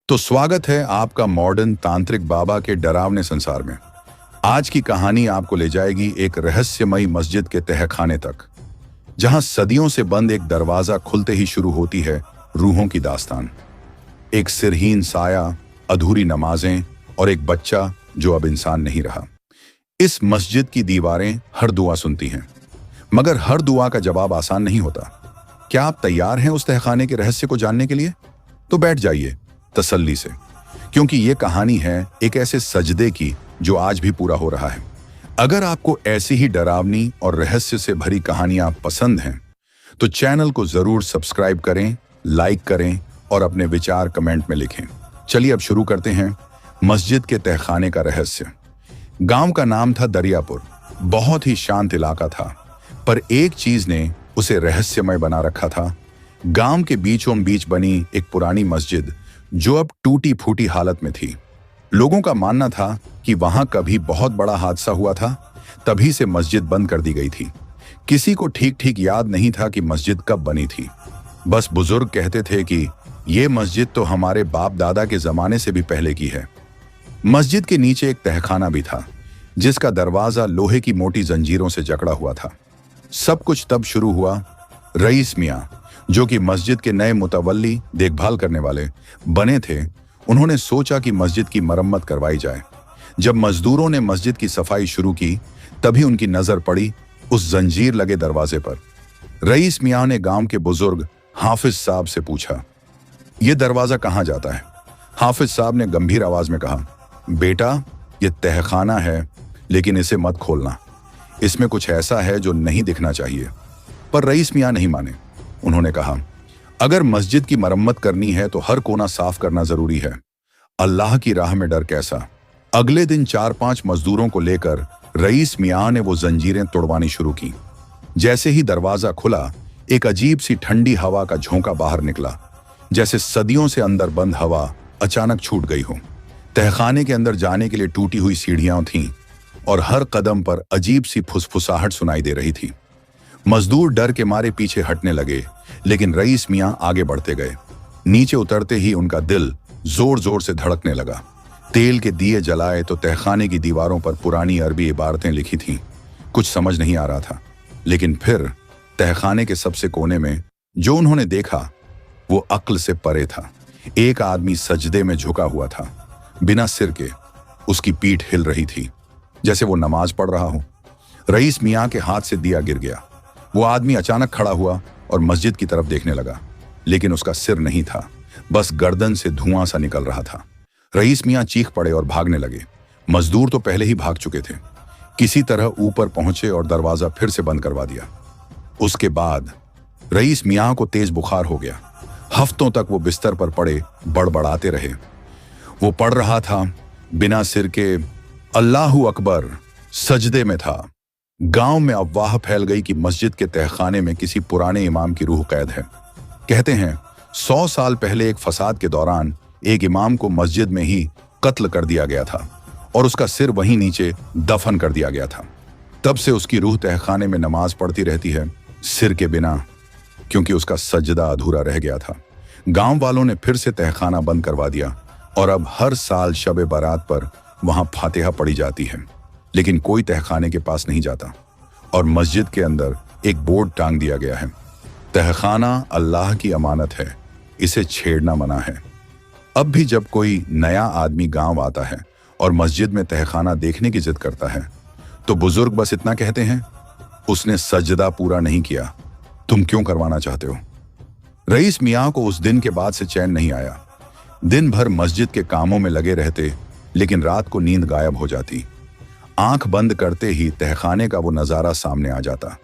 तो स्वागत है आपका मॉडर्न तांत्रिक बाबा के डरावने संसार में। आज की कहानी आपको ले जाएगी एक रहस्यमयी मस्जिद के तहखाने तक, जहां सदियों से बंद एक दरवाजा खुलते ही शुरू होती है रूहों की दास्तान। एक सिरहीन साया, अधूरी नमाजें और एक बच्चा जो अब इंसान नहीं रहा। इस मस्जिद की दीवारें हर दुआ सुनती हैं, मगर हर दुआ का जवाब आसान नहीं होता। क्या आप तैयार हैं उस तहखाने के रहस्य को जानने के लिए? तो बैठ जाइए तसल्ली से, क्योंकि ये कहानी है एक ऐसे सजदे की जो आज भी पूरा हो रहा है। अगर आपको ऐसी ही डरावनी और रहस्य से भरी कहानियां पसंद हैं, तो चैनल को जरूर सब्सक्राइब करें, लाइक करें और अपने विचार कमेंट में लिखें। चलिए अब शुरू करते हैं मस्जिद के तहखाने का रहस्य। गांव का नाम था दरियापुर। बहुत ही शांत इलाका था, पर एक चीज ने उसे रहस्यमय बना रखा था। गांव के बीचों बीच बनी एक पुरानी मस्जिद जो अब टूटी फूटी हालत में थी। लोगों का मानना था कि वहां कभी बहुत बड़ा हादसा हुआ था, तभी से मस्जिद बंद कर दी गई थी। किसी को ठीक ठीक याद नहीं था कि मस्जिद कब बनी थी। बस बुजुर्ग कहते थे कि ये मस्जिद तो हमारे बाप दादा के जमाने से भी पहले की है। मस्जिद के नीचे एक तहखाना भी था, जिसका दरवाजा लोहे की मोटी जंजीरों से जकड़ा हुआ था। सब कुछ तब शुरू हुआ। रईस मियां, जो कि मस्जिद के नए मुतवल्ली देखभाल करने वाले बने थे, उन्होंने सोचा कि मस्जिद की मरम्मत करवाई जाए। जब मजदूरों ने मस्जिद की सफाई शुरू की, तभी उनकी नजर पड़ी उस जंजीर लगे दरवाजे पर। रईस मियां ने गांव के बुजुर्ग हाफिज साहब से पूछा, यह दरवाजा कहाँ जाता है? हाफिज साहब ने गंभीर आवाज में कहा, बेटा, यह तहखाना है, लेकिन इसे मत खोलना। इसमें कुछ ऐसा है जो नहीं दिखना चाहिए। पर रईस मियां नहीं माने। उन्होंने कहा, अगर मस्जिद की मरम्मत करनी है तो हर कोना साफ करना जरूरी है। अल्लाह की राह में डर कैसा। अगले दिन 4-5 मजदूरों को लेकर रईस मियां ने वो जंजीरें तोड़वानी शुरू की। जैसे ही दरवाजा खुला, एक अजीब सी ठंडी हवा का झोंका बाहर निकला, जैसे सदियों से अंदर बंद हवा अचानक छूट गई हो। तहखाने के अंदर जाने के लिए टूटी हुई सीढ़ियां थीं और हर कदम पर अजीब सी फुसफुसाहट सुनाई दे रही थी। मजदूर डर के मारे पीछे हटने लगे, लेकिन रईस मियां आगे बढ़ते गए। नीचे उतरते ही उनका दिल जोर जोर से धड़कने लगा। तेल के दिए जलाए तो तहखाने की दीवारों पर पुरानी अरबी इबारतें लिखी थीं। कुछ समझ नहीं आ रहा था, लेकिन फिर तहखाने के सबसे कोने में जो उन्होंने देखा वो अक्ल से परे था। एक आदमी सजदे में झुका हुआ था, बिना सिर के। उसकी पीठ हिल रही थी, जैसे वो नमाज पढ़ रहा हो। रईस मियां के हाथ से दिया गिर गया। वो आदमी अचानक खड़ा हुआ और मस्जिद की तरफ देखने लगा, लेकिन उसका सिर नहीं था, बस गर्दन से धुआं सा निकल रहा था। रईस मियां चीख पड़े और भागने लगे। मजदूर तो पहले ही भाग चुके थे। किसी तरह ऊपर पहुंचे और दरवाजा फिर से बंद करवा दिया। उसके बाद रईस मियां को तेज बुखार हो गया। हफ्तों तक वो बिस्तर पर पड़े बड़बड़ाते रहे। वो पढ़ रहा था बिना सिर के, अल्लाहू अकबर, सजदे में था। गांव में अफवाह फैल गई कि मस्जिद के तहखाने में किसी पुराने इमाम की रूह कैद है। कहते हैं 100 साल पहले एक फसाद के दौरान एक इमाम को मस्जिद में ही कत्ल कर दिया गया था और उसका सिर वहीं नीचे दफन कर दिया गया था। तब से उसकी रूह तहखाने में नमाज पढ़ती रहती है, सिर के बिना, क्योंकि उसका सजदा अधूरा रह गया था। गांव वालों ने फिर से तहखाना बंद करवा दिया और अब हर साल शब बारात पर वहां फातिहा पढ़ी जाती है, लेकिन कोई तहखाने के पास नहीं जाता। और मस्जिद के अंदर एक बोर्ड टांग दिया गया है, तहखाना अल्लाह की अमानत है, इसे छेड़ना मना है। अब भी जब कोई नया आदमी गांव आता है और मस्जिद में तहखाना देखने की जिद करता है, तो बुजुर्ग बस इतना कहते हैं, उसने सजदा पूरा नहीं किया, तुम क्यों करवाना चाहते हो? रईस मियां को उस दिन के बाद से चैन नहीं आया। दिन भर मस्जिद के कामों में लगे रहते, लेकिन रात को नींद गायब हो जाती। आंख बंद करते ही तहखाने का वो नजारा सामने आ जाता।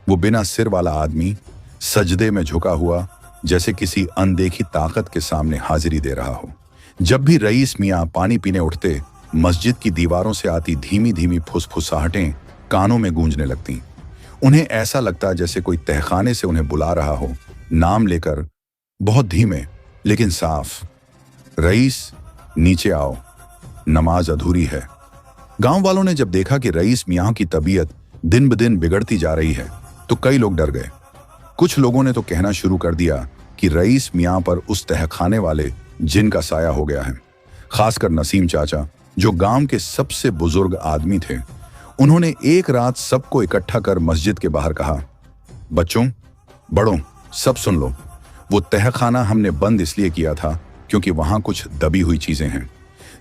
वो बिना सिर वाला आदमी सजदे में झुका हुआ, जैसे किसी अनदेखी ताकत के सामने हाजिरी दे रहा हो। जब भी रईस मियां पानी पीने उठते, मस्जिद की दीवारों से आती धीमी धीमी फुसफुसाहटें कानों में गूंजने लगती। उन्हें ऐसा लगता जैसे कोई तहखाने से उन्हें बुला रहा हो, नाम लेकर, बहुत धीमे लेकिन साफ, रईस, नीचे आओ, नमाज अधूरी है। गांव वालों ने जब देखा कि रईस मियां की तबीयत दिन ब दिन बिगड़ती जा रही है, तो कई लोग डर गए। कुछ लोगों ने तो कहना शुरू कर दिया कि रईस मियां पर उस तहखाने वाले जिनका साया हो गया है। खासकर नसीम चाचा, जो गांव के सबसे बुजुर्ग आदमी थे, उन्होंने एक रात सबको इकट्ठा कर मस्जिद के बाहर कहा, बच्चों, बड़ों, सब सुन लो। वो तहखाना हमने बंद इसलिए किया था क्योंकि वहां कुछ दबी हुई चीजें हैं।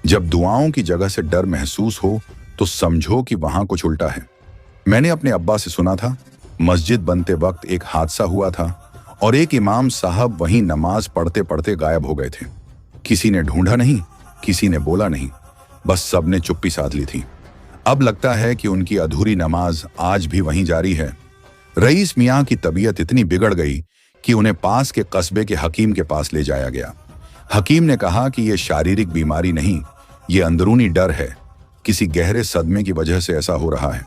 जब दुआओं की जगह से डर महसूस हो तो समझो कि वहां कुछ उल्टा है। मैंने अपने अब्बा से सुना था, मस्जिद बनते वक्त एक हादसा हुआ था और एक इमाम साहब वहीं नमाज पढ़ते पढ़ते गायब हो गए थे। किसी ने ढूंढा नहीं, किसी ने बोला नहीं, बस सबने चुप्पी साध ली थी। अब लगता है कि उनकी अधूरी नमाज आज भी वहीं जारी है। रईस मियाँ की तबीयत इतनी बिगड़ गई कि उन्हें पास के कस्बे के हकीम के पास ले जाया गया। हकीम ने कहा कि यह शारीरिक बीमारी नहीं, ये अंदरूनी डर है, किसी गहरे सदमे की वजह से ऐसा हो रहा है।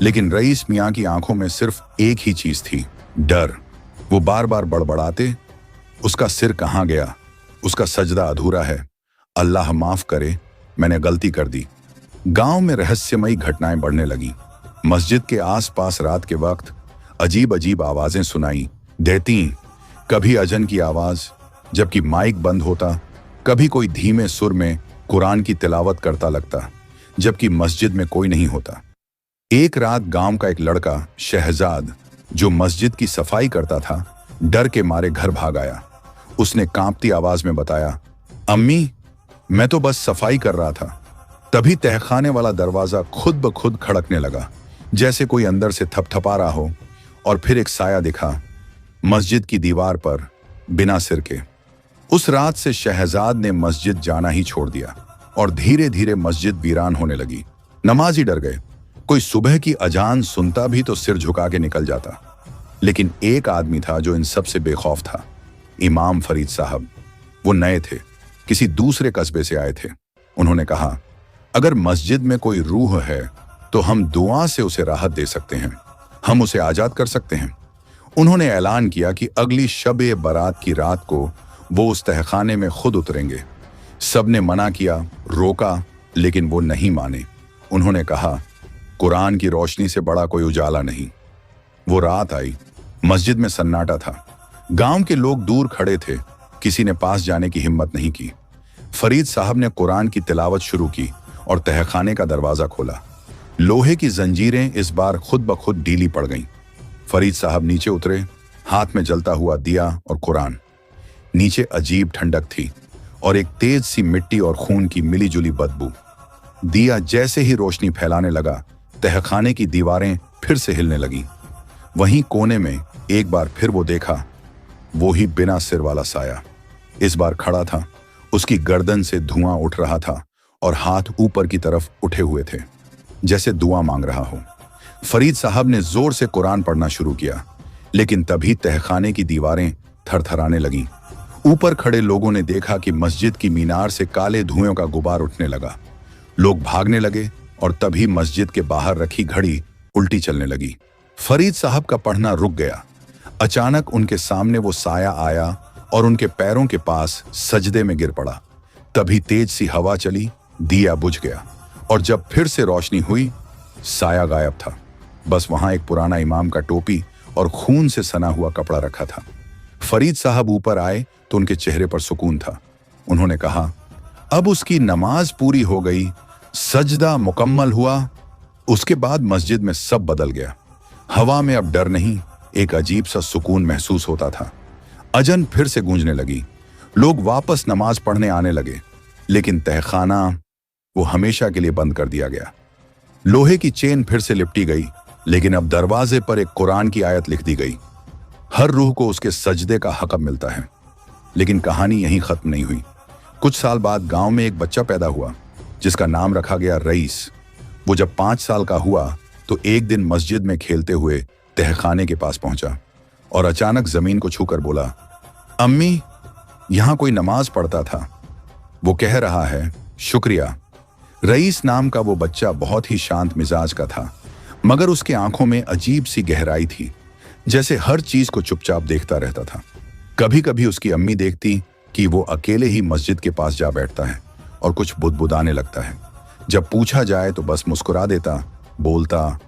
लेकिन रईस मियाँ की आंखों में सिर्फ एक ही चीज थी, डर। वो बार बार बड़बड़ाते, उसका सिर कहाँ गया, उसका सजदा अधूरा है, अल्लाह माफ करे, मैंने गलती कर दी। गांव में रहस्यमयी घटनाएं बढ़ने लगी। मस्जिद के आसपास रात के वक्त अजीब अजीब आवाजें सुनाई देती। कभी अजन की आवाज, जबकि माइक बंद होता। कभी कोई धीमे सुर में कुरान की तिलावत करता लगता, जबकि मस्जिद में कोई नहीं होता। एक रात गांव का एक लड़का शहजाद, जो मस्जिद की सफाई करता था, डर के मारे घर भाग आया। उसने कांपती आवाज में बताया, अम्मी, मैं तो बस सफाई कर रहा था। तभी तहखाने वाला दरवाजा खुद ब खुद खड़कने लगा, जैसे कोई अंदर से थपथपा रहा हो, और फिर एक साया दिखा मस्जिद की दीवार पर, बिना सिर के। उस रात से शहजाद ने मस्जिद जाना ही छोड़ दिया और धीरे धीरे मस्जिद वीरान होने लगी। नमाजी डर गए। कोई सुबह की अजान सुनता भी तो सिर झुका के निकल जाता। लेकिन एक आदमी था जो इन सब से बेखौफ था, इमाम फरीद साहब। वो नए थे, किसी दूसरे कस्बे से आए थे। उन्होंने कहा, अगर मस्जिद में कोई रूह है तो हम दुआ से उसे राहत दे सकते हैं, हम उसे आजाद कर सकते हैं। उन्होंने ऐलान किया कि अगली शब-ए बारात की रात को वो उस तहखाने में खुद उतरेंगे। सबने मना किया, रोका, लेकिन वो नहीं माने। उन्होंने कहा, कुरान की रोशनी से बड़ा कोई उजाला नहीं। वो रात आई, मस्जिद में सन्नाटा था। गांव के लोग दूर खड़े थे, किसी ने पास जाने की हिम्मत नहीं की। फरीद साहब ने कुरान की तिलावत शुरू की और तहखाने का दरवाजा खोला। लोहे की जंजीरें इस बार खुद ब खुद ढीली पड़ गईं। फरीद साहब नीचे उतरे, हाथ में जलता हुआ दिया और कुरान। नीचे अजीब ठंडक थी और एक तेज सी मिट्टी और खून की मिलीजुली बदबू। दिया जैसे ही रोशनी फैलाने लगा, तहखाने की दीवारें फिर से हिलने लगीं। वहीं कोने में एक बार फिर वो देखा, वो ही बिना सिर वाला साया। इस बार खड़ा था, उसकी गर्दन से धुआं उठ रहा था और हाथ ऊपर की तरफ उठे हुए थे, जैसे दुआ मांग रहा हो। फरीद साहब ने जोर से कुरान पढ़ना शुरू किया, लेकिन तभी तहखाने की दीवारें थरथराने लगीं। ऊपर खड़े लोगों ने देखा कि मस्जिद की मीनार से काले धुएं का गुबार उठने लगा। लोग भागने लगे और तभी मस्जिद के बाहर रखी घड़ी उल्टी चलने लगी। फरीद साहब का पढ़ना रुक गया। अचानक उनके सामने वो साया आया और उनके पैरों के पास सजदे में गिर पड़ा। तभी तेज सी हवा चली, दिया बुझ गया और जब फिर से रोशनी हुई, साया गायब था। बस वहां एक पुराना इमाम का टोपी और खून से सना हुआ कपड़ा रखा था। फरीद साहब ऊपर आए तो उनके चेहरे पर सुकून था। उन्होंने कहा, अब उसकी नमाज पूरी हो गई, सजदा मुकम्मल हुआ। उसके बाद मस्जिद में सब बदल गया। हवा में अब डर नहीं, एक अजीब सा सुकून महसूस होता था। अजन फिर से गूंजने लगी। लोग वापस नमाज पढ़ने आने लगे, लेकिन तहखाना वो हमेशा के लिए बंद कर दिया गया। लोहे की चेन फिर से लिपटी गई, लेकिन अब दरवाजे पर एक कुरान की आयत लिख दी गई, हर रूह को उसके सजदे का हक मिलता है। लेकिन कहानी यहीं खत्म नहीं हुई। कुछ साल बाद गांव में एक बच्चा पैदा हुआ, जिसका नाम रखा गया रईस। वो जब 5 साल का हुआ तो एक दिन मस्जिद में खेलते हुए तहखाने के पास पहुंचा और अचानक जमीन को छूकर बोला, अम्मी, यहां कोई नमाज पढ़ता था। वो कह रहा है, शुक्रिया। रईस नाम का वो बच्चा बहुत ही शांत मिजाज का था, मगर उसकी आंखों में अजीब सी गहराई थी, जैसे हर चीज को चुपचाप देखता रहता था। कभी कभी उसकी अम्मी देखती कि वो अकेले ही मस्जिद के पास जा बैठता है और कुछ बुदबुदाने लगता है। जब पूछा जाए तो बस मुस्कुरा देता, बोलता,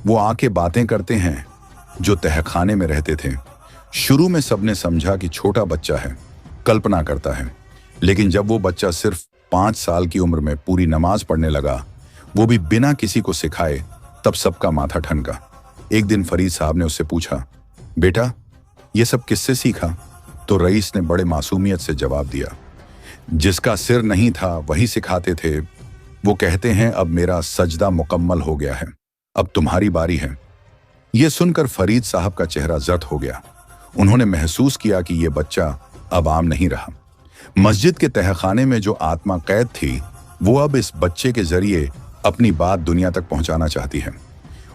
वो आके बातें करते हैं जो तहखाने में रहते थे। शुरू में सबने समझा कि छोटा बच्चा है, कल्पना करता है, लेकिन जब वो बच्चा सिर्फ 5 साल की उम्र में पूरी नमाज पढ़ने लगा, वो भी बिना किसी को सिखाए, तब सबका माथा ठनका। एक दिन फरीद साहब ने उससे पूछा, बेटा ये सब किससे सीखा? तो रईस ने बड़े मासूमियत से जवाब दिया, जिसका सिर नहीं था वही सिखाते थे। वो कहते हैं अब मेरा सजदा मुकम्मल हो गया है, अब तुम्हारी बारी है। यह सुनकर फरीद साहब का चेहरा जर्द हो गया। उन्होंने महसूस किया कि यह बच्चा अब आम नहीं रहा। मस्जिद के तहखाने में जो आत्मा कैद थी, वो अब इस बच्चे के जरिए अपनी बात दुनिया तक पहुंचाना चाहती है।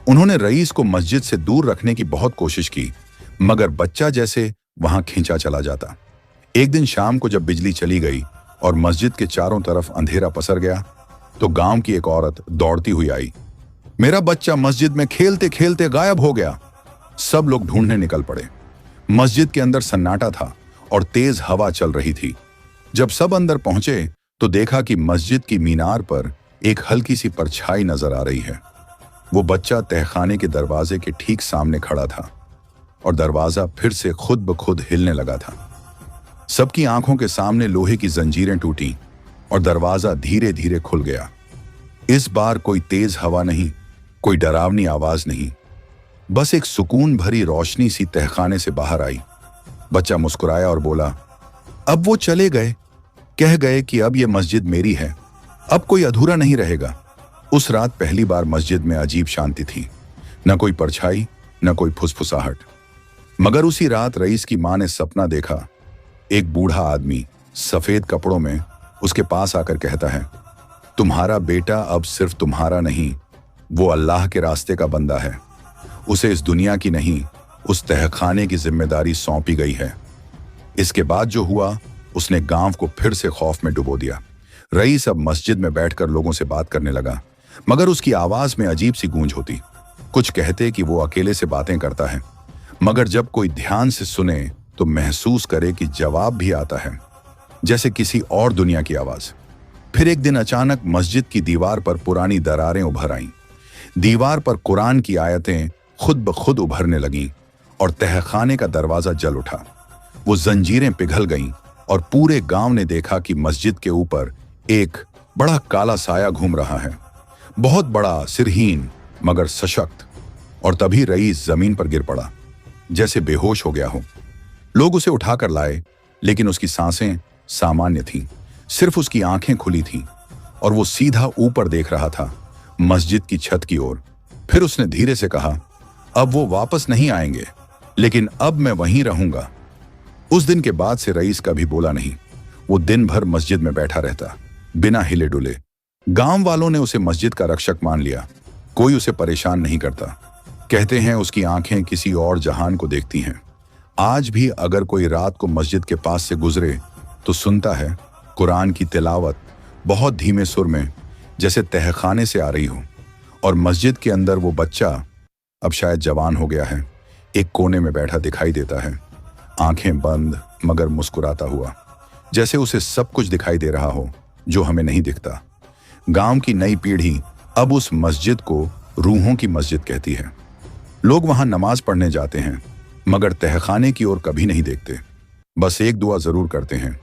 उन्होंने रईस को मस्जिद से दूर रखने की बहुत कोशिश की, मगर बच्चा जैसे वहां खींचा चला जाता। एक दिन शाम को जब बिजली चली गई और मस्जिद के चारों तरफ अंधेरा पसर गया, तो गांव की एक औरत दौड़ती हुई आई। मेरा बच्चा मस्जिद में खेलते खेलते गायब हो गया। सब लोग ढूंढने निकल पड़े। मस्जिद के अंदर सन्नाटा था और तेज हवा चल रही थी। जब सब अंदर पहुंचे तो देखा कि मस्जिद की मीनार पर एक हल्की सी परछाई नजर आ रही है। वो बच्चा तहखाने के दरवाजे के ठीक सामने खड़ा था और दरवाजा फिर से खुद ब खुद हिलने लगा था। सबकी आंखों के सामने लोहे की जंजीरें टूटी और दरवाजा धीरे धीरे खुल गया। इस बार कोई तेज हवा नहीं, कोई डरावनी आवाज नहीं, बस एक सुकून भरी रोशनी सी तहखाने से बाहर आई। बच्चा मुस्कुराया और बोला, अब वो चले गए, कह गए कि अब ये मस्जिद मेरी है, अब कोई अधूरा नहीं रहेगा। उस रात पहली बार मस्जिद में अजीब शांति थी, न कोई परछाई, न कोई फुसफुसाहट। मगर उसी रात रईस की मां ने सपना देखा। एक बूढ़ा आदमी सफेद कपड़ों में उसके पास आकर कहता है, तुम्हारा बेटा अब सिर्फ तुम्हारा नहीं, वो अल्लाह के रास्ते का बंदा है। उसे इस दुनिया की नहीं, उस तहखाने की जिम्मेदारी सौंपी गई है। इसके बाद जो हुआ, उसने गांव को फिर से खौफ में डुबो दिया। रईस अब मस्जिद में बैठकर लोगों से बात करने लगा, मगर उसकी आवाज में अजीब सी गूंज होती। कुछ कहते कि वो अकेले से बातें करता है, मगर जब कोई ध्यान से सुने तो महसूस करे कि जवाब भी आता है, जैसे किसी और दुनिया की आवाज। फिर एक दिन अचानक मस्जिद की दीवार पर पुरानी दरारें उभर आईं। दीवार पर कुरान की आयतें खुद ब खुद उभरने लगीं और तहखाने का दरवाजा जल उठा। वो जंजीरें पिघल गईं और पूरे गांव ने देखा कि मस्जिद के ऊपर एक बड़ा काला साया घूम रहा है, बहुत बड़ा, सिरहीन मगर सशक्त। और तभी रईस जमीन पर गिर पड़ा, जैसे बेहोश हो गया हो। लोग उसे उठाकर लाए, लेकिन उसकी सांसें सामान्य थीं, सिर्फ उसकी आंखें खुली थीं और वो सीधा ऊपर देख रहा था, मस्जिद की छत की ओर। फिर उसने धीरे से कहा, अब वो वापस नहीं आएंगे, लेकिन अब मैं वहीं रहूंगा। उस दिन के बाद से रईस कभी बोला नहीं। वो दिन भर मस्जिद में बैठा रहता, बिना हिले डुले। गांव वालों ने उसे मस्जिद का रक्षक मान लिया, कोई उसे परेशान नहीं करता। कहते हैं उसकी आंखें किसी और जहान को देखती हैं। आज भी अगर कोई रात को मस्जिद के पास से गुजरे तो सुनता है कुरान की तिलावत बहुत धीमे सुर में, जैसे तहखाने से आ रही हो। और मस्जिद के अंदर वो बच्चा, अब शायद जवान हो गया है, एक कोने में बैठा दिखाई देता है, आंखें बंद मगर मुस्कुराता हुआ, जैसे उसे सब कुछ दिखाई दे रहा हो जो हमें नहीं दिखता। गांव की नई पीढ़ी अब उस मस्जिद को रूहों की मस्जिद कहती है। लोग वहां नमाज पढ़ने जाते हैं, मगर तहखाने की ओर कभी नहीं देखते। बस एक दुआ जरूर करते हैं,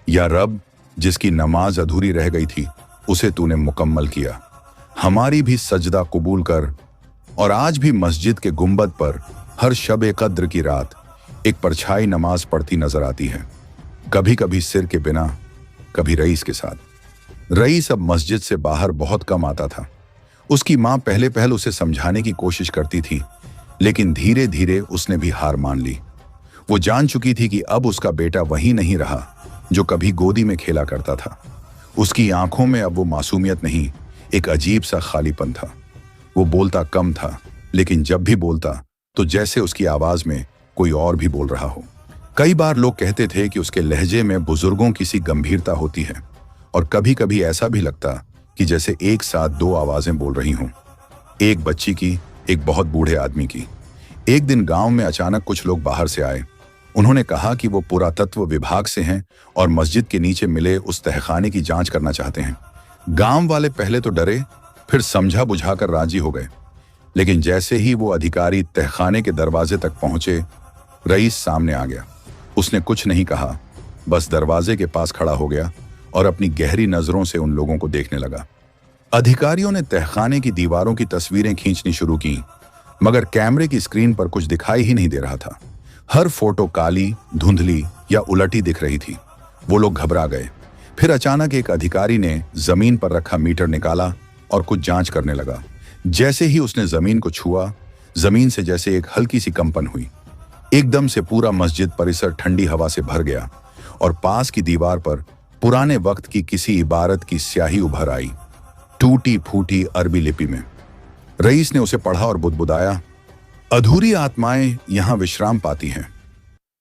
या रब, जिसकी नमाज अधूरी रह गई थी उसे तूने मुकम्मल किया, हमारी भी सजदा कबूल कर। और आज भी मस्जिद के गुंबद पर हर शब कद्र की रात एक परछाई नमाज पढ़ती नजर आती है, कभी कभी सिर के बिना, कभी रईस के साथ। रईस अब मस्जिद से बाहर बहुत कम आता था। उसकी मां पहले पहल उसे समझाने की कोशिश करती थी, लेकिन धीरे धीरे उसने भी हार मान ली। वो जान चुकी थी कि अब उसका बेटा वही नहीं रहा जो कभी गोदी में खेला करता था। उसकी आंखों में अब वो मासूमियत नहीं, एक अजीब सा खालीपन था। वो बोलता कम था, लेकिन जब भी बोलता तो जैसे उसकी आवाज में कोई और भी बोल रहा हो। कई बार लोग कहते थे कि उसके लहजे में बुजुर्गों की सी गंभीरता होती है, और कभी कभी ऐसा भी लगता कि जैसे एक साथ दो आवाजें बोल रही हों, एक बच्ची की, एक बहुत बूढ़े आदमी की। एक दिन गांव में अचानक कुछ लोग बाहर से आए। उन्होंने कहा कि वो पुरातत्व विभाग से हैं और मस्जिद के नीचे मिले उस तहखाने की जांच करना चाहते हैं। गांव वाले पहले तो डरे, फिर समझा बुझाकर राजी हो गए। लेकिन जैसे ही वो अधिकारी तहखाने के दरवाजे तक पहुंचे, रईस सामने आ गया। उसने कुछ नहीं कहा, बस दरवाजे के पास खड़ा हो गया और अपनी गहरी नजरों से उन लोगों को देखने लगा। अधिकारियों ने तहखाने की दीवारों की तस्वीरें खींचनी शुरू की, मगर कैमरे की स्क्रीन पर कुछ दिखाई ही नहीं दे रहा था। हर फोटो काली, धुंधली या उलटी दिख रही थी। वो लोग घबरा गए। फिर अचानक एक अधिकारी ने जमीन पर रखा मीटर निकाला और कुछ जांच करने लगा। जैसे ही उसने जमीन को छुआ, जमीन से जैसे एक हल्की सी कंपन हुई। एकदम से पूरा मस्जिद परिसर ठंडी हवा से भर गया और पास की दीवार पर पुराने वक्त की किसी इबारत की स्याही उभर आई, टूटी फूटी अरबी लिपि में। रईस ने उसे पढ़ा और बुदबुदाया, अधूरी आत्माएं यहां विश्राम पाती हैं।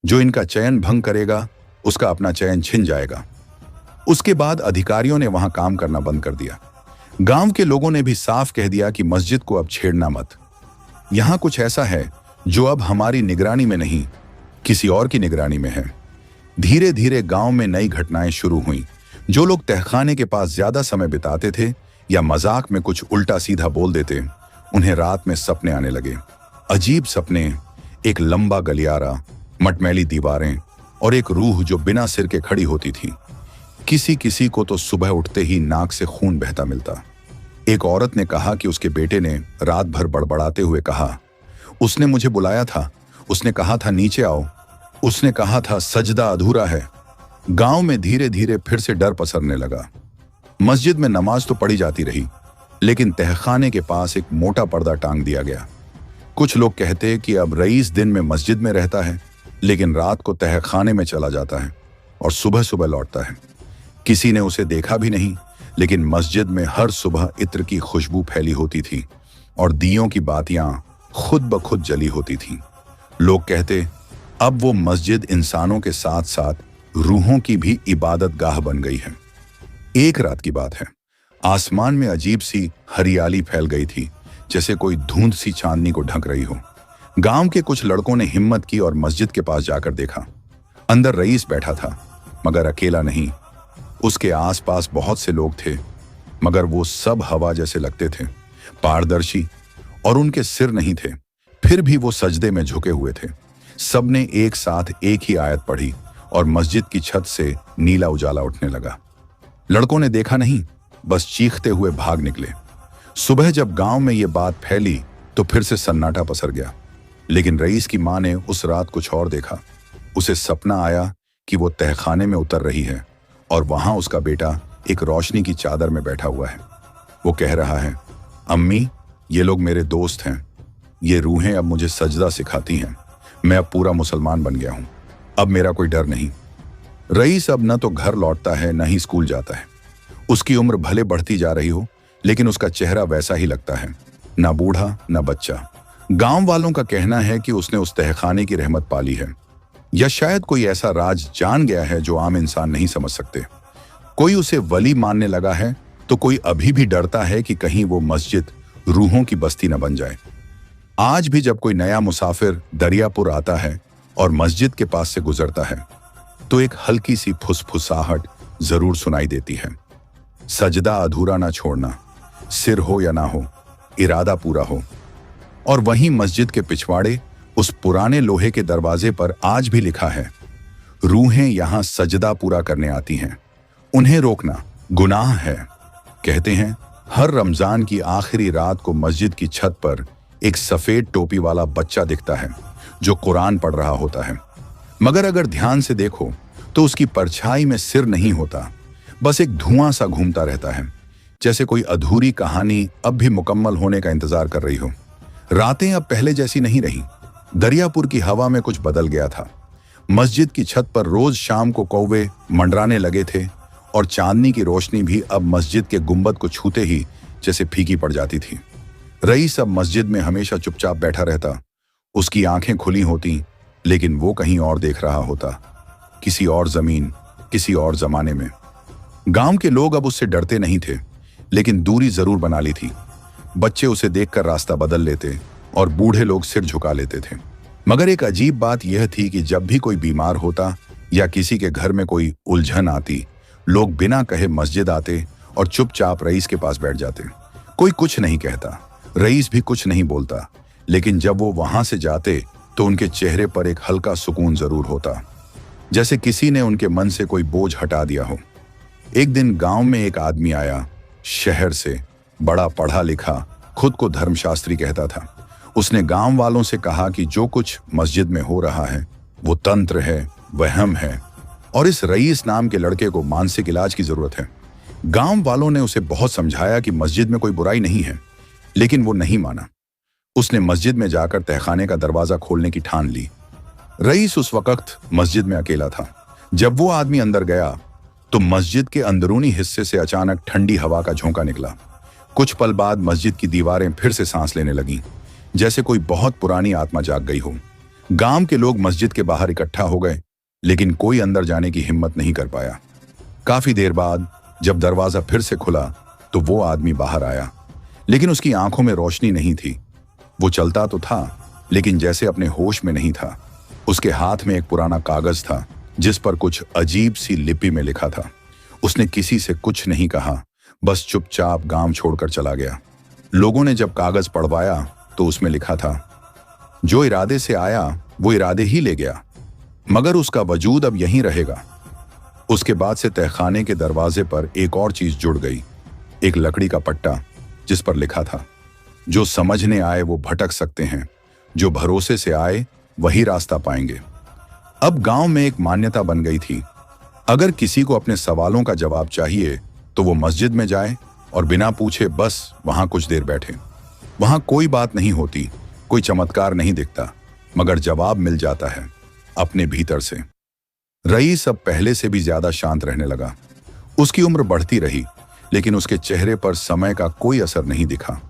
जो इनका चयन भंग करेगा उसका अपना चयन छिन जाएगा। उसके बाद अधिकारियों ने वहां काम करना बंद कर दिया। गांव के लोगों ने भी साफ कह दिया कि मस्जिद को अब छेड़ना मत। यहां कुछ ऐसा है जो अब हमारी निगरानी में नहीं, किसी और की निगरानी में है। धीरे धीरे गांव में नई घटनाएं शुरू हुईं। जो लोग तहखाने के पास ज्यादा समय बिताते थे या मजाक में कुछ उल्टा सीधा बोल देते, उन्हें रात में सपने आने लगे। अजीब सपने, एक लंबा गलियारा, मटमैली दीवारें और एक रूह जो बिना सिर के खड़ी होती थी। किसी किसी को तो सुबह उठते ही नाक से खून बहता मिलता। एक औरत ने कहा कि उसके बेटे ने रात भर बड़बड़ाते हुए कहा, उसने मुझे बुलाया था, उसने कहा था नीचे आओ, उसने कहा था सजदा अधूरा है। गांव में धीरे धीरे फिर से डर पसरने लगा। मस्जिद में नमाज तो पढ़ी जाती रही, लेकिन तहखाने के पास एक मोटा पर्दा टांग दिया गया। कुछ लोग कहते कि अब रईस दिन में मस्जिद में रहता है, लेकिन रात को तहखाने में चला जाता है और सुबह सुबह लौटता है। किसी ने उसे देखा भी नहीं, लेकिन मस्जिद में हर सुबह इत्र की खुशबू फैली होती थी और दियों की बातियां खुद ब खुद जली होती थीं। लोग कहते, अब वो मस्जिद इंसानों के साथ साथ रूहों की भी इबादत गाह बन गई है। एक रात की बात है, आसमान में अजीब सी हरियाली फैल गई थी, जैसे कोई धुंध सी चांदनी को ढक रही हो। गांव के कुछ लड़कों ने हिम्मत की और मस्जिद के पास जाकर देखा। अंदर रईस बैठा था, मगर अकेला नहीं। उसके आसपास बहुत से लोग थे, मगर वो सब हवा जैसे लगते थे, पारदर्शी, और उनके सिर नहीं थे। फिर भी वो सजदे में झुके हुए थे। सबने एक साथ एक ही आयत पढ़ी और मस्जिद की छत से नीला उजाला उठने लगा। लड़कों ने देखा नहीं, बस चीखते हुए भाग निकले। सुबह जब गांव में ये बात फैली तो फिर से सन्नाटा पसर गया। लेकिन रईस की मां ने उस रात कुछ और देखा। उसे सपना आया कि वो तहखाने में उतर रही है और वहां उसका बेटा एक रोशनी की चादर में बैठा हुआ है। वो कह रहा है, अम्मी, ये लोग मेरे दोस्त हैं। ये रूहें अब मुझे सजदा सिखाती हैं। मैं अब पूरा मुसलमान बन गया हूं। अब मेरा कोई डर नहीं। रईस अब न तो घर लौटता है, न ही स्कूल जाता है। उसकी उम्र भले बढ़ती जा रही हो, लेकिन उसका चेहरा वैसा ही लगता है, न बूढ़ा न बच्चा। गांव वालों का कहना है कि उसने उस तहखाने की रहमत पाली है, या शायद कोई ऐसा राज जान गया है जो आम इंसान नहीं समझ सकते। कोई उसे वली मानने लगा है, तो कोई अभी भी डरता है कि कहीं वो मस्जिद रूहों की बस्ती न बन जाए। आज भी जब कोई नया मुसाफिर दरियापुर आता है और मस्जिद के पास से गुजरता है, तो एक हल्की सी फुसफुसाहट जरूर सुनाई देती है। सजदा अधूरा ना छोड़ना, सिर हो या ना हो, इरादा पूरा हो। और वहीं मस्जिद के पिछवाड़े उस पुराने लोहे के दरवाजे पर आज भी लिखा है, रूहें यहां सजदा पूरा करने आती हैं, उन्हें रोकना गुनाह है। कहते हैं हर रमजान की आखिरी रात को मस्जिद की छत पर एक सफेद टोपी वाला बच्चा दिखता है जो कुरान पढ़ रहा होता है। मगर अगर ध्यान से देखो तो उसकी परछाई में सिर नहीं होता, बस एक धुआं सा घूमता रहता है, जैसे कोई अधूरी कहानी अब भी मुकम्मल होने का इंतजार कर रही हो। रातें अब पहले जैसी नहीं रही। दरियापुर की हवा में कुछ बदल गया था। मस्जिद की छत पर रोज शाम को कौवे मंडराने लगे थे और चांदनी की रोशनी भी अब मस्जिद के गुंबद को छूते ही जैसे फीकी पड़ जाती थी। रईस अब मस्जिद में हमेशा चुपचाप बैठा रहता। उसकी आंखें खुली होती, लेकिन वो कहीं और देख रहा होता, किसी और जमीन, किसी और जमाने में। गांव के लोग अब उससे डरते नहीं थे, लेकिन दूरी जरूर बना ली थी। बच्चे उसे देखकर रास्ता बदल लेते और बूढ़े लोग सिर झुका लेते थे। मगर एक अजीब बात यह थी कि जब भी कोई बीमार होता या किसी के घर में कोई उलझन आती, लोग बिना कहे मस्जिद आते और चुपचाप रईस के पास बैठ जाते। कोई कुछ नहीं कहता, रईस भी कुछ नहीं बोलता, लेकिन जब वो वहां से जाते तो उनके चेहरे पर एक हल्का सुकून जरूर होता। जैसे किसी ने उनके मन से कोई बोझ हटा दिया हो। एक दिन गांव में एक आदमी आया, शहर से, बड़ा पढ़ा लिखा, खुद को धर्मशास्त्री कहता था। उसने गांव वालों से कहा कि जो कुछ मस्जिद में हो रहा है वो तंत्र है, वहम है, और इस रईस नाम के लड़के को मानसिक इलाज की जरूरत है। गांव वालों ने उसे बहुत समझाया कि मस्जिद में कोई बुराई नहीं है, लेकिन वो नहीं माना। उसने मस्जिद में जाकर तहखाने का दरवाजा खोलने की ठान ली। रईस उस वक्त मस्जिद में अकेला था। जब वो आदमी अंदर गया तो मस्जिद के अंदरूनी हिस्से से अचानक ठंडी हवा का झोंका निकला। कुछ पल बाद मस्जिद की दीवारें फिर से सांस लेने लगीं, जैसे कोई बहुत पुरानी आत्मा जाग गई हो। गांव के लोग मस्जिद के बाहर इकट्ठा हो गए, लेकिन कोई अंदर जाने की हिम्मत नहीं कर पाया। काफी देर बाद जब दरवाजा फिर से खुला तो वो आदमी बाहर आया, लेकिन उसकी आंखों में रोशनी नहीं थी। वो चलता तो था, लेकिन जैसे अपने होश में नहीं था। उसके हाथ में एक पुराना कागज था जिस पर कुछ अजीब सी लिपि में लिखा था। उसने किसी से कुछ नहीं कहा, बस चुपचाप गांव छोड़कर चला गया। लोगों ने जब कागज पढ़वाया तो उसमें लिखा था, जो इरादे से आया वो इरादे ही ले गया, मगर उसका वजूद अब यहीं रहेगा। उसके बाद से तहखाने के दरवाजे पर एक और चीज जुड़ गई, एक लकड़ी का पट्टा जिस पर लिखा था, जो समझने आए वो भटक सकते हैं, जो भरोसे से आए वही रास्ता पाएंगे। अब गांव में एक मान्यता बन गई थी, अगर किसी को अपने सवालों का जवाब चाहिए तो वो मस्जिद में जाए और बिना पूछे बस वहां कुछ देर बैठे। वहां कोई बात नहीं होती, कोई चमत्कार नहीं दिखता, मगर जवाब मिल जाता है अपने भीतर से। रईस अब पहले से भी ज्यादा शांत रहने लगा। उसकी उम्र बढ़ती रही, लेकिन उसके चेहरे पर समय का कोई असर नहीं दिखा।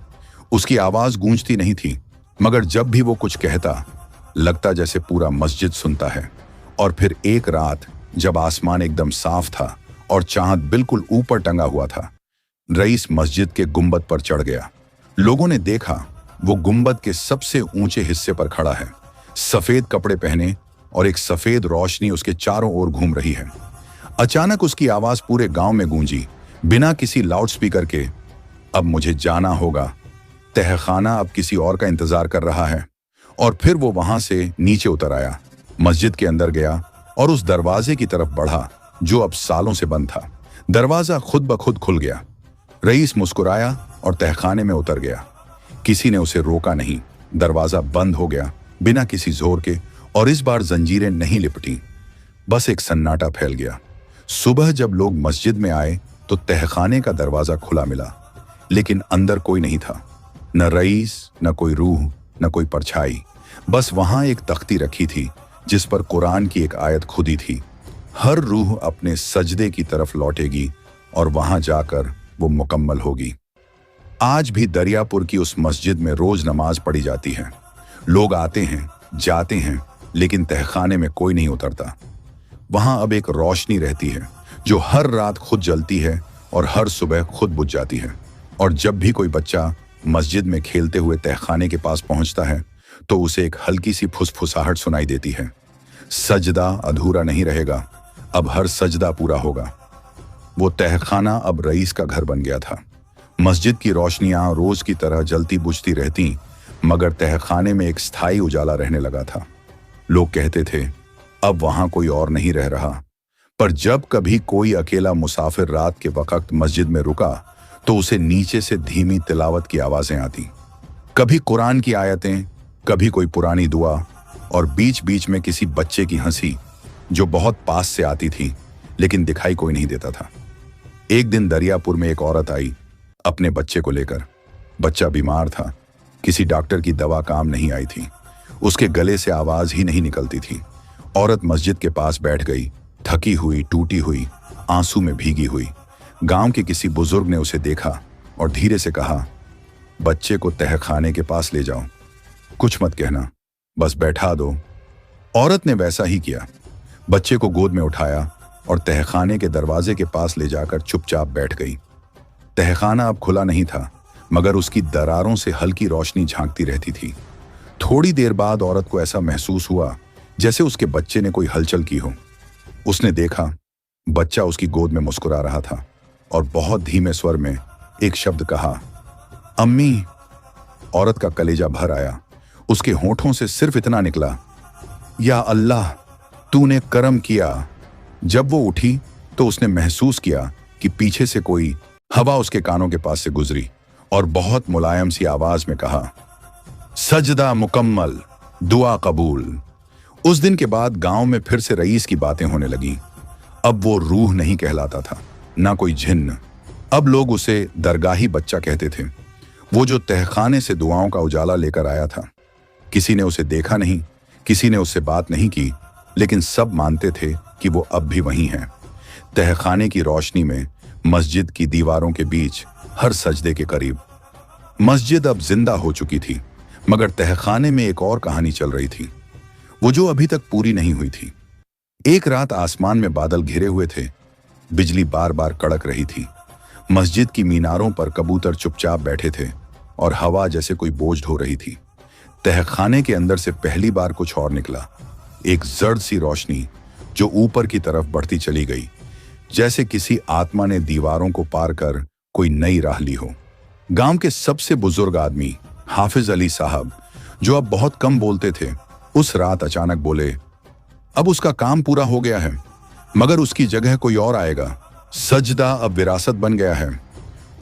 उसकी आवाज गूंजती नहीं थी, मगर जब भी वो कुछ कहता लगता जैसे पूरा मस्जिद सुनता है। और फिर एक रात जब आसमान एकदम साफ था और चांद बिल्कुल ऊपर टंगा हुआ था, रईस मस्जिद के गुंबद पर चढ़ गया। लोगों ने देखा वो गुंबद के सबसे ऊंचे हिस्से पर खड़ा है, सफेद कपड़े पहने, और एक सफेद रोशनी उसके चारों ओर घूम रही है। अचानक उसकी आवाज पूरे गांव में गूंजी, बिना किसी लाउडस्पीकर के, अब मुझे जाना होगा, तहखाना अब किसी और का इंतजार कर रहा है। और फिर वो वहां से नीचे उतर आया, मस्जिद के अंदर गया और उस दरवाजे की तरफ बढ़ा जो अब सालों से बंद था। दरवाजा खुद ब खुद खुल गया। रईस मुस्कुराया और तहखाने में उतर गया। किसी ने उसे रोका नहीं। दरवाजा बंद हो गया बिना किसी जोर के, और इस बार जंजीरें नहीं लिपटी, बस एक सन्नाटा फैल गया। सुबह जब लोग मस्जिद में आए तो तहखाने का दरवाजा खुला मिला, लेकिन अंदर कोई नहीं था, न रईस, न कोई रूह, न कोई परछाई। बस वहां एक तख्ती रखी थी जिस पर कुरान की एक आयत खुदी थी, हर रूह अपने सजदे की तरफ लौटेगी और वहां जाकर वो मुकम्मल होगी। आज भी दरियापुर की उस मस्जिद में रोज नमाज पढ़ी जाती है। लोग आते हैं, जाते हैं, लेकिन तहखाने में कोई नहीं उतरता। वहां अब एक रोशनी रहती है जो हर रात खुद जलती है और हर सुबह खुद बुझ जाती है। और जब भी कोई बच्चा मस्जिद में खेलते हुए तहखाने के पास पहुंचता है तो उसे एक हल्की सी फुसफुसाहट सुनाई देती है, सजदा अधूरा नहीं रहेगा, अब हर सजदा पूरा होगा। वो तहखाना अब रईस का घर बन गया था। मस्जिद की रोशनियां रोज की तरह जलती बुझती रहती, मगर तहखाने में एक स्थायी उजाला रहने लगा था। लोग कहते थे अब वहां कोई और नहीं रह रहा, पर जब कभी कोई अकेला मुसाफिर रात के वक्त मस्जिद में रुका तो उसे नीचे से धीमी तिलावत की आवाजें आती, कभी कुरान की आयतें, कभी कोई पुरानी दुआ, और बीच बीच में किसी बच्चे की हंसी जो बहुत पास से आती थी, लेकिन दिखाई कोई नहीं देता था। एक दिन दरियापुर में एक औरत आई अपने बच्चे को लेकर। बच्चा बीमार था, किसी डॉक्टर की दवा काम नहीं आई थी, उसके गले से आवाज ही नहीं निकलती थी। औरत मस्जिद के पास बैठ गई, थकी हुई, टूटी हुई, आंसू में भीगी हुई। गांव के किसी बुजुर्ग ने उसे देखा और धीरे से कहा, बच्चे को तहखाने के पास ले जाओ, कुछ मत कहना, बस बैठा दो। औरत ने वैसा ही किया। बच्चे को गोद में उठाया और तहखाने के दरवाजे के पास ले जाकर चुपचाप बैठ गई। तहखाना अब खुला नहीं था, मगर उसकी दरारों से हल्की रोशनी झांकती रहती थी। थोड़ी देर बाद औरत को ऐसा महसूस हुआ जैसे उसके बच्चे ने कोई हलचल की हो। उसने देखा बच्चा उसकी गोद में मुस्कुरा रहा था और बहुत धीमे स्वर में एक शब्द कहा, अम्मी। औरत का कलेजा भर आया। उसके होठों से सिर्फ इतना निकला, या अल्लाह। तूने कर्म किया। जब वो उठी तो उसने महसूस किया कि पीछे से कोई हवा उसके कानों के पास से गुजरी और बहुत मुलायम सी आवाज में कहा, सजदा मुकम्मल, दुआ कबूल। उस दिन के बाद गांव में फिर से रईस की बातें होने लगीं। अब वो रूह नहीं कहलाता था, ना कोई जिन्न। अब लोग उसे दरगाही बच्चा कहते थे, वो जो तहखाने से दुआओं का उजाला लेकर आया था। किसी ने उसे देखा नहीं, किसी ने उससे बात नहीं की, लेकिन सब मानते थे कि वो अब भी वहीं है, तहखाने की रोशनी में, मस्जिद की दीवारों के बीच, हर सजदे के करीब। मस्जिद अब जिंदा हो चुकी थी, मगर तहखाने में एक और कहानी चल रही थी, वो जो अभी तक पूरी नहीं हुई थी। एक रात आसमान में बादल घिरे हुए थे, बिजली बार बार कड़क रही थी। मस्जिद की मीनारों पर कबूतर चुपचाप बैठे थे और हवा जैसे कोई बोझ ढो रही थी। तहखाने के अंदर से पहली बार कुछ और निकला, एक जर्द सी रोशनी जो ऊपर की तरफ बढ़ती चली गई, जैसे किसी आत्मा ने दीवारों को पार कर कोई नई राह ली हो। गांव के सबसे बुजुर्ग आदमी हाफिज अली साहब, जो अब बहुत कम बोलते थे, उस रात अचानक बोले, अब उसका काम पूरा हो गया है, मगर उसकी जगह कोई और आएगा। सजदा अब विरासत बन गया है।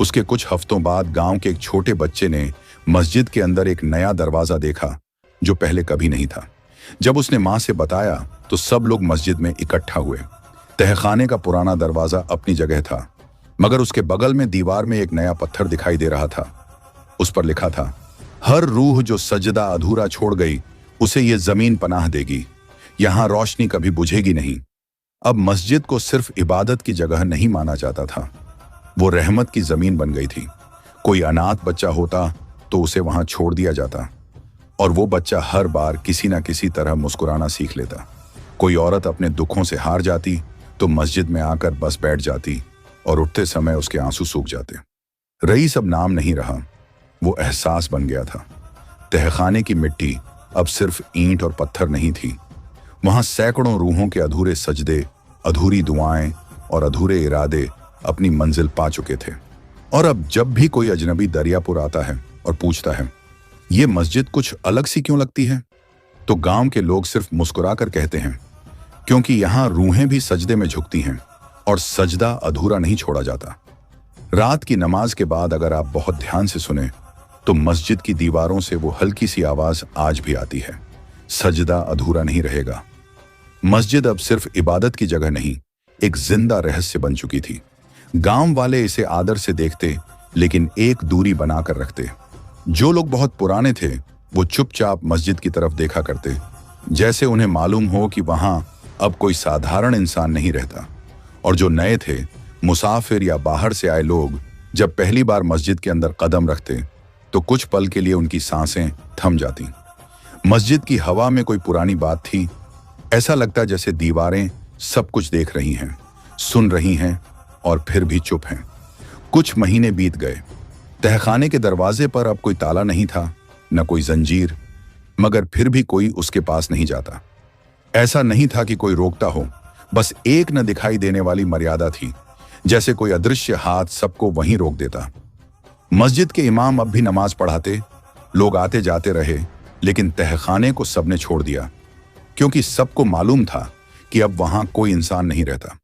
उसके कुछ हफ्तों बाद गांव के एक छोटे बच्चे ने मस्जिद के अंदर एक नया दरवाजा देखा जो पहले कभी नहीं था। जब उसने मां से बताया तो सब लोग मस्जिद में इकट्ठा हुए। तहखाने का पुराना दरवाजा अपनी जगह था, मगर उसके बगल में दीवार में एक नया पत्थर दिखाई दे रहा था। उस पर लिखा था, हर रूह जो सजदा अधूरा छोड़ गई उसे ये जमीन पनाह देगी, यहां रोशनी कभी बुझेगी नहीं। अब मस्जिद को सिर्फ इबादत की जगह नहीं माना जाता था, वो रहमत की जमीन बन गई थी। कोई अनाथ बच्चा होता तो उसे वहां छोड़ दिया जाता, और वो बच्चा हर बार किसी ना किसी तरह मुस्कुराना सीख लेता। कोई औरत अपने दुखों से हार जाती तो मस्जिद में आकर बस बैठ जाती, और उठते समय उसके आंसू सूख जाते। रईस अब नाम नहीं रहा, वो एहसास बन गया था। तहखाने की मिट्टी अब सिर्फ ईंट और पत्थर नहीं थी, वहां सैकड़ों रूहों के अधूरे सजदे, अधूरी दुआएं और अधूरे इरादे अपनी मंजिल पा चुके थे। और अब जब भी कोई अजनबी दरियापुर आता है और पूछता है, ये मस्जिद कुछ अलग सी क्यों लगती है, तो गांव के लोग सिर्फ मुस्कुराकर कहते हैं, क्योंकि यहां रूहें भी सजदे में झुकती हैं और सजदा अधूरा नहीं छोड़ा जाता। रात की नमाज के बाद अगर आप बहुत ध्यान से सुने तो मस्जिद की दीवारों से वो हल्की सी आवाज आज भी आती है, सजदा अधूरा नहीं रहेगा। मस्जिद अब सिर्फ इबादत की जगह नहीं, एक जिंदा रहस्य बन चुकी थी। गांव वाले इसे आदर से देखते, लेकिन एक दूरी बनाकर रखते। जो लोग बहुत पुराने थे वो चुपचाप मस्जिद की तरफ देखा करते, जैसे उन्हें मालूम हो कि वहां अब कोई साधारण इंसान नहीं रहता। और जो नए थे, मुसाफिर या बाहर से आए लोग, जब पहली बार मस्जिद के अंदर कदम रखते तो कुछ पल के लिए उनकी सांसें थम जाती। मस्जिद की हवा में कोई पुरानी बात थी। ऐसा लगता जैसे दीवारें सब कुछ देख रही हैं, सुन रही हैं और फिर भी चुप हैं। कुछ महीने बीत गए। तहखाने के दरवाजे पर अब कोई ताला नहीं था, न कोई जंजीर, मगर फिर भी कोई उसके पास नहीं जाता। ऐसा नहीं था कि कोई रोकता हो, बस एक न दिखाई देने वाली मर्यादा थी, जैसे कोई अदृश्य हाथ सबको वहीं रोक देता। मस्जिद के इमाम अब भी नमाज पढ़ाते, लोग आते जाते रहे, लेकिन तहखाने को सबने छोड़ दिया, क्योंकि सबको मालूम था कि अब वहां कोई इंसान नहीं रहता।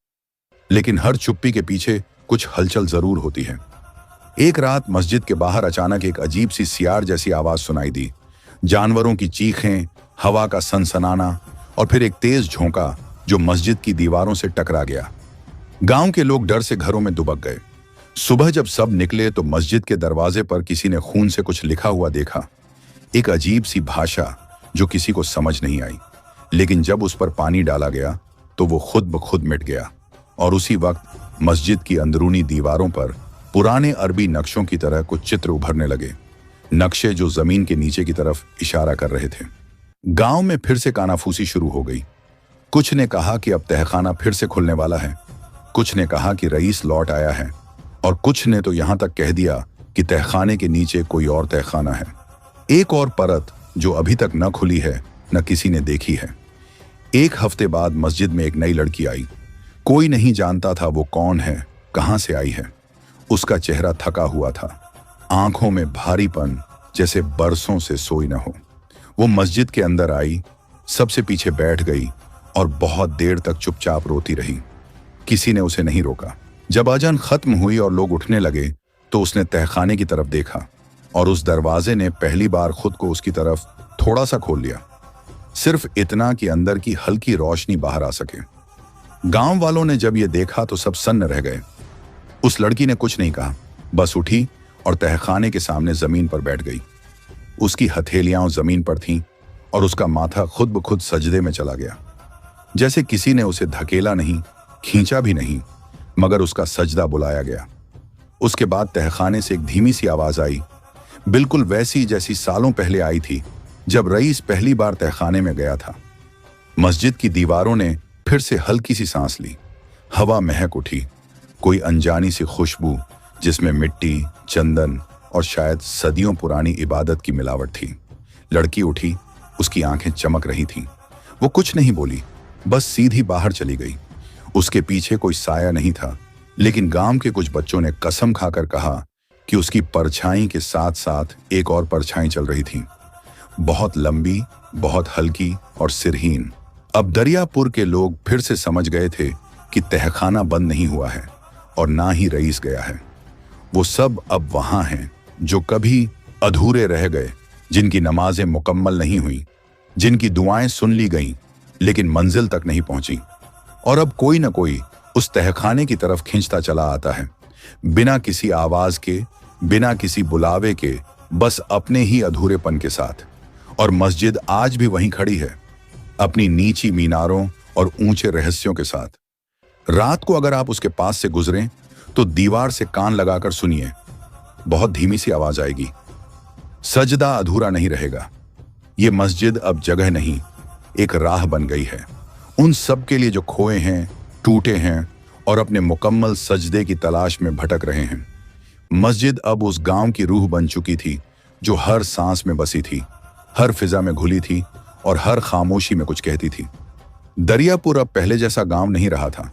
लेकिन हर चुप्पी के पीछे कुछ हलचल जरूर होती है। एक रात मस्जिद के बाहर अचानक एक अजीब सी सियार जैसी आवाज सुनाई दी। जानवरों की चीखें, हवा का सनसनाना और फिर एक तेज झोंका जो मस्जिद की दीवारों से टकरा गया। गांव के लोग डर से घरों में दुबक गए। सुबह जब सब निकले तो मस्जिद के दरवाजे पर किसी ने खून से कुछ लिखा हुआ देखा, एक अजीब सी भाषा जो किसी को समझ नहीं आई। लेकिन जब उस पर पानी डाला गया तो वो खुद ब खुद मिट गया, और उसी वक्त मस्जिद की अंदरूनी दीवारों पर पुराने अरबी नक्शों की तरह कुछ चित्र उभरने लगे, नक्शे जो जमीन के नीचे की तरफ इशारा कर रहे थे। गांव में फिर से कानाफूसी शुरू हो गई। कुछ ने कहा कि अब तहखाना फिर से खुलने वाला है, कुछ ने कहा कि रईस लौट आया है, और कुछ ने तो यहां तक कह दिया कि तहखाने के नीचे कोई और तहखाना है, एक और परत जो अभी तक न खुली है, न किसी ने देखी है। एक हफ्ते बाद मस्जिद में एक नई लड़की आई। कोई नहीं जानता था वो कौन है, कहां से आई है। उसका चेहरा थका हुआ था, आंखों में भारीपन जैसे बरसों से सोई न हो। वो मस्जिद के अंदर आई, सबसे पीछे बैठ गई और बहुत देर तक चुपचाप रोती रही। किसी ने उसे नहीं रोका। जब अजान खत्म हुई और लोग उठने लगे तो उसने तहखाने की तरफ देखा और उस दरवाजे ने पहली बार खुद को उसकी तरफ थोड़ा सा खोल लिया, सिर्फ इतना कि अंदर की हल्की रोशनी बाहर आ सके। गांव वालों ने जब ये देखा तो सब सन्न रह गए। उस लड़की ने कुछ नहीं कहा, बस उठी और तहखाने के सामने जमीन पर बैठ गई। उसकी हथेलियां जमीन पर थीं और उसका माथा खुद ब खुद सजदे में चला गया, जैसे किसी ने उसे धकेला नहीं, खींचा भी नहीं, मगर उसका सजदा बुलाया गया। उसके बाद तहखाने से एक धीमी सी आवाज आई, बिल्कुल वैसी जैसी सालों पहले आई थी जब रईस पहली बार तहखाने में गया था। मस्जिद की दीवारों ने फिर से हल्की सी सांस ली। हवा महक उठी, कोई अनजानी सी खुशबू जिसमें मिट्टी, चंदन और शायद सदियों पुरानी इबादत की मिलावट थी। लड़की उठी, उसकी आंखें चमक रही थीं। वो कुछ नहीं बोली, बस सीधी बाहर चली गई। उसके पीछे कोई साया नहीं था, लेकिन गांव के कुछ बच्चों ने कसम खाकर कहा कि उसकी परछाई के साथ साथ एक और परछाई चल रही थी, बहुत लंबी, बहुत हल्की और सिरहीन। अब दरियापुर के लोग फिर से समझ गए थे कि तहखाना बंद नहीं हुआ है और ना ही रईस गया है। वो सब अब वहां हैं जो कभी अधूरे रह गए, जिनकी नमाजें मुकम्मल नहीं हुई, जिनकी दुआएं सुन ली गईं लेकिन मंजिल तक नहीं पहुंची। और अब कोई न कोई उस तहखाने की तरफ खींचता चला आता है, बिना किसी आवाज के, बिना किसी बुलावे के, बस अपने ही अधूरेपन के साथ। और मस्जिद आज भी वहीं खड़ी है, अपनी नीची मीनारों और ऊंचे रहस्यों के साथ। रात को अगर आप उसके पास से गुजरें तो दीवार से कान लगाकर सुनिए, बहुत धीमी सी आवाज आएगी। सजदा अधूरा नहीं रहेगा। ये मस्जिद अब जगह नहीं, एक राह बन गई है उन सब के लिए जो खोए हैं, टूटे हैं और अपने मुकम्मल सजदे की तलाश में भटक रहे हैं। मस्जिद अब उस गांव की रूह बन चुकी थी जो हर सांस में बसी थी, हर फिजा में घुली थी और हर खामोशी में कुछ कहती थी। दरियापुर अब पहले जैसा गांव नहीं रहा था।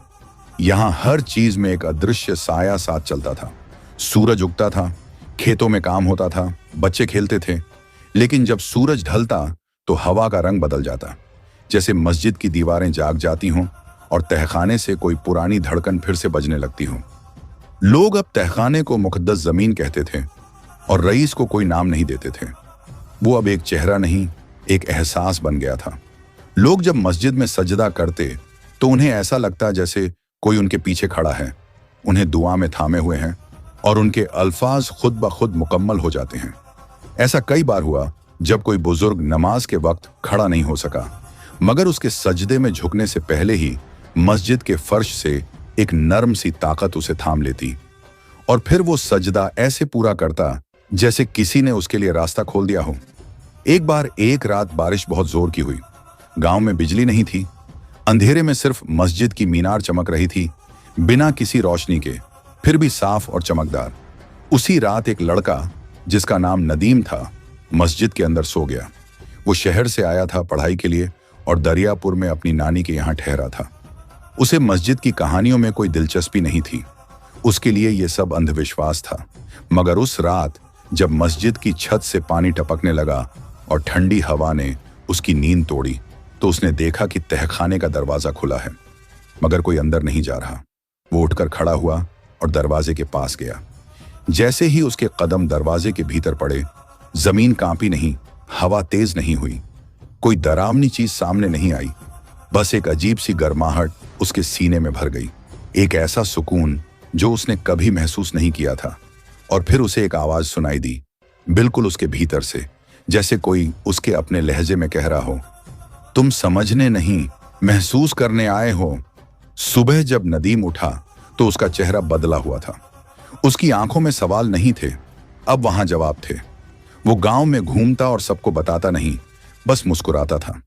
यहां हर चीज में एक अदृश्य साया साथ चलता था। सूरज उगता था, खेतों में काम होता था, बच्चे खेलते थे, लेकिन जब सूरज ढलता तो हवा का रंग बदल जाता, जैसे मस्जिद की दीवारें जाग जाती हों और तहखाने से कोई पुरानी धड़कन फिर से बजने लगती हो। लोग अब तहखाने को मुकद्दस जमीन कहते थे और रईस को कोई नाम नहीं देते थे। वो अब एक चेहरा नहीं, एक एहसास बन गया था। लोग जब मस्जिद में सजदा करते तो उन्हें ऐसा लगता जैसे कोई उनके पीछे खड़ा है, उन्हें दुआ में थामे हुए हैं और उनके अल्फाज खुद ब खुद मुकम्मल हो जाते हैं। ऐसा कई बार हुआ जब कोई बुजुर्ग नमाज के वक्त खड़ा नहीं हो सका, मगर उसके सजदे में झुकने से पहले ही मस्जिद के फर्श से एक नर्म सी ताकत उसे थाम लेती और फिर वो सजदा ऐसे पूरा करता जैसे किसी ने उसके लिए रास्ता खोल दिया हो। एक बार एक रात बारिश बहुत जोर की हुई। गांव में बिजली नहीं थी। अंधेरे में सिर्फ मस्जिद की मीनार चमक रही थी, बिना किसी रोशनी के, फिर भी साफ और चमकदार। उसी रात एक लड़का जिसका नाम नदीम था मस्जिद के अंदर सो गया। वो शहर से आया था पढ़ाई के लिए और दरियापुर में अपनी नानी के यहाँ ठहरा था। उसे मस्जिद की कहानियों में कोई दिलचस्पी नहीं थी। उसके लिए ये सब अंधविश्वास था। मगर उस रात जब मस्जिद की छत से पानी टपकने लगा और ठंडी हवा ने उसकी नींद तोड़ी तो उसने देखा कि तहखाने का दरवाजा खुला है, मगर कोई अंदर नहीं जा रहा। वो उठकर खड़ा हुआ और दरवाजे के पास गया। जैसे ही उसके कदम दरवाजे के भीतर पड़े, जमीन कांपी नहीं, हवा तेज नहीं हुई, कोई डरावनी चीज सामने नहीं आई, बस एक अजीब सी गर्माहट उसके सीने में भर गई। एक ऐसा सुकून जो उसने कभी महसूस नहीं किया था। और फिर उसे एक आवाज सुनाई दी, बिल्कुल उसके भीतर से, जैसे कोई उसके अपने लहजे में कह रहा हो, तुम समझने नहीं, महसूस करने आए हो। सुबह जब नदीम उठा तो उसका चेहरा बदला हुआ था। उसकी आंखों में सवाल नहीं थे, अब वहां जवाब थे। वो गांव में घूमता और सबको बताता नहीं, बस मुस्कुराता था।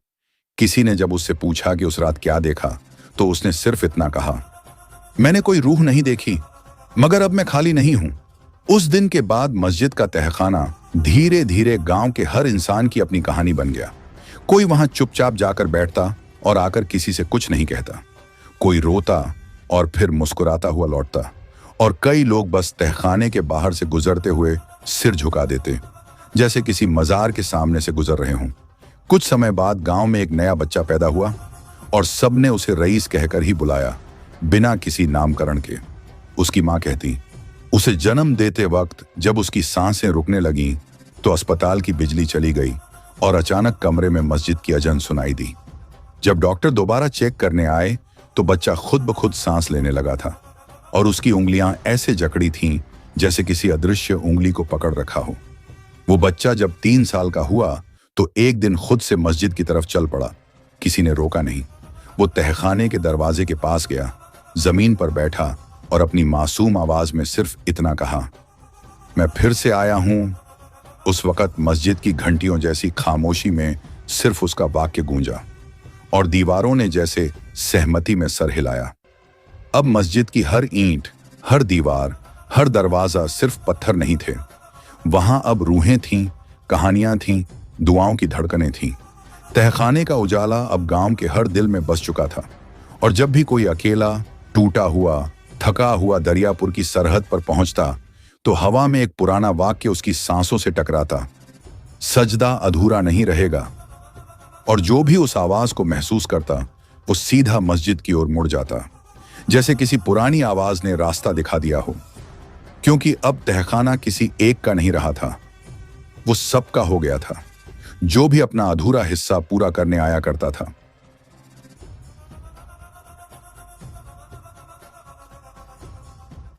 किसी ने जब उससे पूछा कि उस रात क्या देखा तो उसने सिर्फ इतना कहा, मैंने कोई रूह नहीं देखी, मगर अब मैं खाली नहीं हूं। उस दिन के बाद मस्जिद का तहखाना धीरे धीरे गांव के हर इंसान की अपनी कहानी बन गया। कोई वहां चुपचाप जाकर बैठता और आकर किसी से कुछ नहीं कहता। कोई रोता और फिर मुस्कुराता हुआ लौटता और कई लोग बस तहखाने के बाहर से गुजरते हुए सिर झुका देते, जैसे किसी मजार के सामने से गुजर रहे हों। कुछ समय बाद गांव में एक नया बच्चा पैदा हुआ। और सबने उसे रईस कहकर ही बुलाया, बिना किसी नामकरण के। उसकी मां कहती, उसे जन्म देते वक्त जब उसकी सांसें रुकने लगीं तो अस्पताल की बिजली चली गई और अचानक कमरे में मस्जिद की अजन सुनाई दी। जब डॉक्टर दोबारा चेक करने आए तो बच्चा खुद ब खुद सांस लेने लगा था और उसकी उंगलियां ऐसे जकड़ी थीं जैसे किसी अदृश्य उंगली को पकड़ रखा हो। वो बच्चा जब 3 साल का हुआ तो एक दिन खुद से मस्जिद की तरफ चल पड़ा। किसी ने रोका नहीं। वो तहखाने के दरवाजे के पास गया, जमीन पर बैठा और अपनी मासूम आवाज में सिर्फ इतना कहा, मैं फिर से आया हूं। उस वक्त मस्जिद की घंटियों जैसी खामोशी में सिर्फ उसका वाक्य गूंजा और दीवारों ने जैसे सहमति में सर हिलाया। अब मस्जिद की हर ईंट, हर दीवार, हर दरवाजा सिर्फ पत्थर नहीं थे। वहां अब रूहें थीं, कहानियां थीं, दुआओं की धड़कनें थीं। तहखाने का उजाला अब गांव के हर दिल में बस चुका था और जब भी कोई अकेला, टूटा हुआ, थका हुआ दरियापुर की सरहद पर पहुंचता तो हवा में एक पुराना वाक्य उसकी सांसों से टकराता, सजदा अधूरा नहीं रहेगा। और जो भी उस आवाज को महसूस करता वो सीधा मस्जिद की ओर मुड़ जाता, जैसे किसी पुरानी आवाज ने रास्ता दिखा दिया हो। क्योंकि अब तहखाना किसी एक का नहीं रहा था, वो सबका हो गया था। जो भी अपना अधूरा हिस्सा पूरा करने आया करता था